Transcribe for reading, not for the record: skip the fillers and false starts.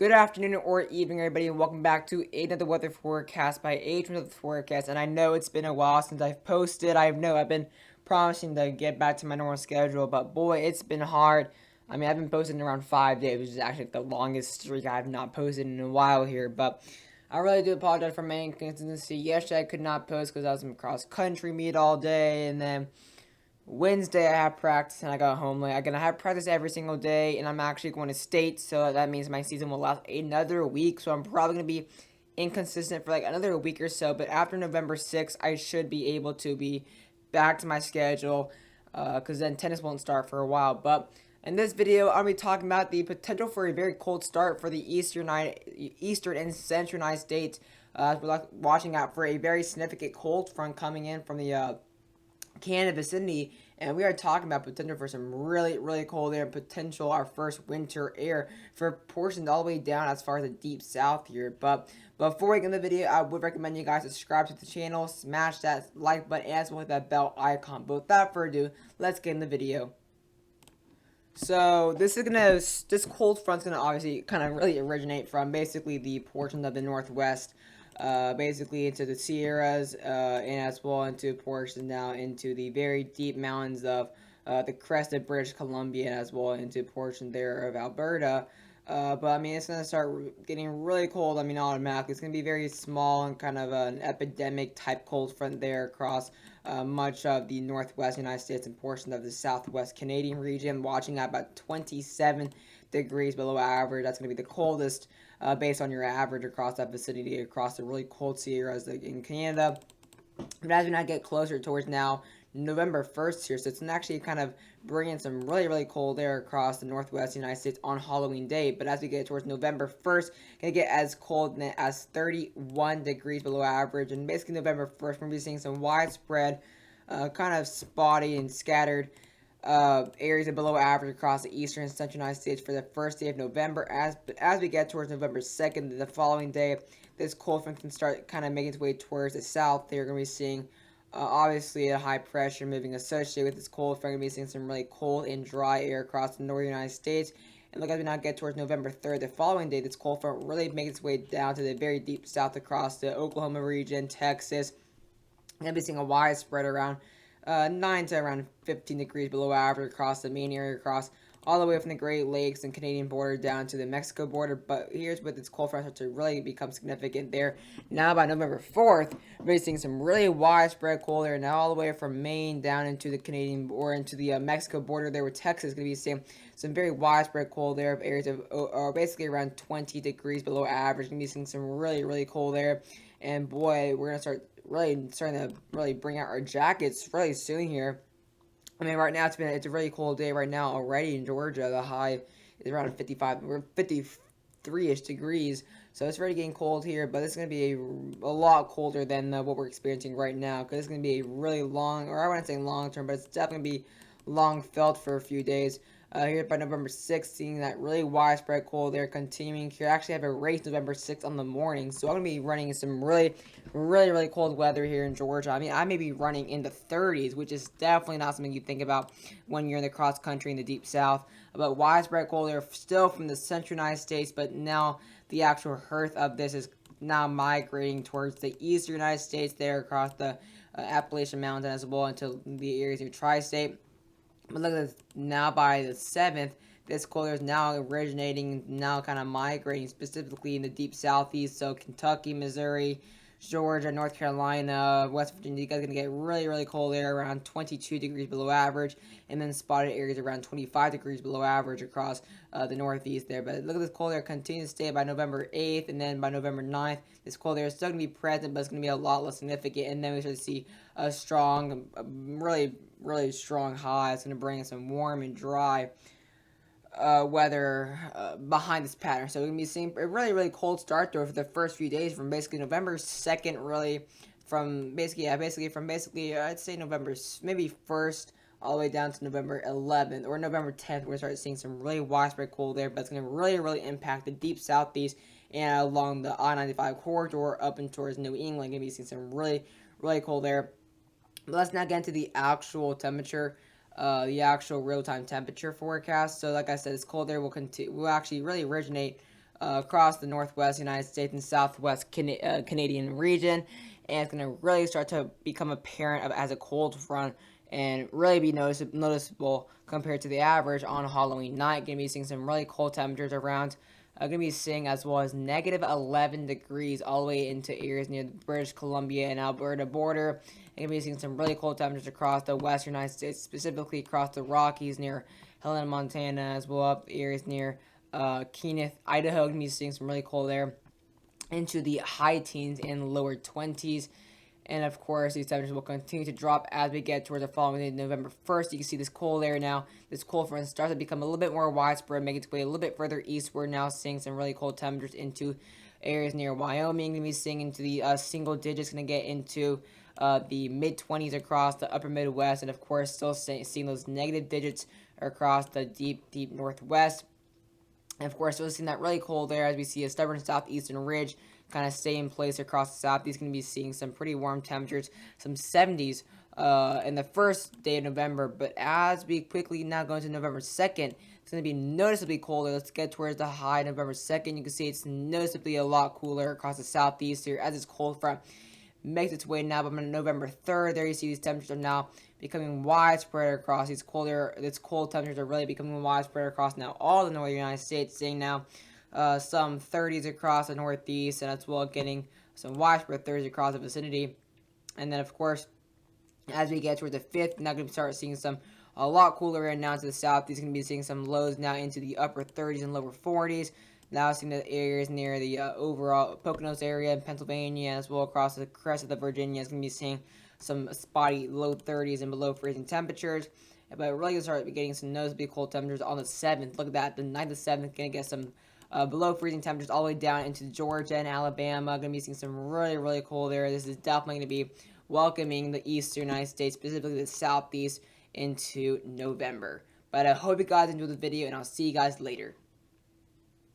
Good afternoon or evening, everybody, and welcome back to another weather forecast by Weather Forecast. And I know it's been a while since I've posted. I've been promising to get back to my normal schedule, but boy, it's been hard. I mean, I've been posting around 5 days, which is actually the longest streak I've not posted in a while here. But I really do apologize for my inconsistency. Yesterday, I could not post because I was in cross country meet all day, and then Wednesday I have practice and I got home late. I'm gonna have practice every single day, and I'm actually going to state, so that means my season will last another week. So I'm probably gonna be inconsistent for like another week or so. But after November 6th, I should be able to be back to my schedule, because then tennis won't start for a while. But in this video, I'll be talking about the potential for a very cold start for the Eastern and Central United States. We're watching out for a very significant cold front coming in from the Canada vicinity, and we are talking about potential for some really, really cold air, potential our first winter air for portions all the way down as far as the deep south here. But before we get into the video, I would recommend you guys subscribe to the channel, smash that like button, as well as that bell icon. But without further ado, let's get in the video. So this cold front's gonna obviously kind of really originate from basically the portions of the northwest, basically into the Sierras, and as well into portions now into the very deep mountains of the crest of British Columbia, and as well into portions there of Alberta. But I mean, it's gonna start getting really cold. I mean, automatically, it's gonna be very small and kind of an epidemic type cold front there across much of the northwest United States and portions of the southwest Canadian region, watching at about 27 degrees below average. That's going to be the coldest based on your average across that vicinity, across the really cold Sierras in Canada. But as we now get closer towards now November 1st here, so it's actually kind of bringing some really, really cold air across the northwest United States on Halloween Day. But as we get towards November 1st, going to get as cold as 31 degrees below average. And basically November 1st, we're going to be seeing some widespread, kind of spotty and scattered areas of below average across the eastern and central United States for the first day of November. As we get towards November 2nd, the following day, this cold front can start kind of making its way towards the south. They're going to be seeing obviously a high pressure moving associated with this cold front. We're going to be seeing some really cold and dry air across the northern United States. And look, as we now get towards November 3rd, the following day, this cold front really makes its way down to the very deep south across the Oklahoma region, Texas. We're going to be seeing a widespread around 9 to around 15 degrees below average across the main area, across all the way from the Great Lakes and Canadian border down to the Mexico border. But here's what this cold front starts to really become significant there. Now by November 4th, we're seeing some really widespread cold air now all the way from Maine down into the Canadian or into the Mexico border there with Texas. Going to be seeing some very widespread cold air of areas of basically around 20 degrees below average. Going to be seeing some really, really cold air. And boy, we're going to starting to really bring out our jackets really soon here. I mean, right now it's a really cold day right now already in Georgia. The high is around 55, we're 53-ish degrees, so it's already getting cold here. But it's going to be a lot colder than what we're experiencing right now, because it's going to be a really long, or I wouldn't say long term, but it's definitely going to be long felt for a few days. Here by November 6th, seeing that really widespread cold air continuing here. I actually have a race November 6th on the morning, so I'm going to be running some really, really, really cold weather here in Georgia. I mean, I may be running in the 30s, which is definitely not something you think about when you're in the cross country in the deep south. But widespread cold air still from the central United States, but now the actual hearth of this is now migrating towards the eastern United States there across the Appalachian Mountains as well into the areas of tri-state. But look at this, now by the 7th, this cold air is now originating, now kind of migrating specifically in the deep southeast. So Kentucky, Missouri, Georgia, North Carolina, West Virginia, you guys are going to get really, really cold air around 22 degrees below average, and then spotted areas around 25 degrees below average across the northeast there. But look at this cold air continue to stay by November 8th, and then by November 9th, this cold air is still going to be present, but it's going to be a lot less significant. And then we start to see a strong, really, really strong high. It's going to bring in some warm and dry weather behind this pattern. So we're going to be seeing a really, really cold start though for the first few days from basically November 2nd, really from basically, I'd say November, maybe 1st, all the way down to November 11th or November 10th. We're going to start seeing some really widespread cold air, but it's going to really, really impact the deep southeast and along the I-95 corridor up and towards New England. Going to be seeing some really, really cold air. But let's now get into the actual temperature, the actual real-time temperature forecast. So, like I said, this cold air will actually really originate across the northwest United States and southwest Canadian region, and it's going to really start to become apparent as a cold front and really be noticeable compared to the average on Halloween night. Going to be seeing some really cold temperatures around. Going to be seeing as well as negative 11 degrees all the way into areas near the British Columbia and Alberta border. Going to be seeing some really cold temperatures across the western United States, specifically across the Rockies near Helena, Montana, as well up areas near Kenneth, Idaho. Going to be seeing some really cold there into the high teens and lower 20s. And of course, these temperatures will continue to drop as we get towards the following day, November 1st. You can see this cold air now. This cold front starts to become a little bit more widespread, making its way a little bit further east. We're now seeing some really cold temperatures into areas near Wyoming. Going to be seeing into the single digits. Going to get into the mid 20s across the upper Midwest, and of course, still seeing those negative digits across the deep Northwest. And of course, we're seeing that really cold air as we see a stubborn southeastern ridge kind of stay in place across the southeast. Going to be seeing some pretty warm temperatures, some 70s in the first day of November. But as we quickly now go into November 2nd, it's going to be noticeably colder. Let's get towards the high November 2nd. You can see it's noticeably a lot cooler across the southeast here as this cold front makes its way now. But on November 3rd, there you see these temperatures are now becoming widespread across these cold temperatures are really becoming widespread across now all the northern United States, seeing now some 30s across the northeast, and as well getting some widespread 30s across the vicinity. And then of course, as we get towards the 5th, now going to start seeing some a lot cooler air now to the southeast. Going to be seeing some lows now into the upper 30s and lower 40s. Now seeing the areas near the overall Poconos area in Pennsylvania, as well across the crest of the Virginia, is going to be seeing some spotty low 30s and below freezing temperatures. But really going to start getting some noticeably cold temperatures on the 7th. Look at that, the 9th to 7th, going to get some below freezing temperatures all the way down into Georgia and Alabama. Going to be seeing some really cold air. This is definitely going to be welcoming the eastern United States, specifically the southeast, into November. But I hope you guys enjoyed the video, and I'll see you guys later.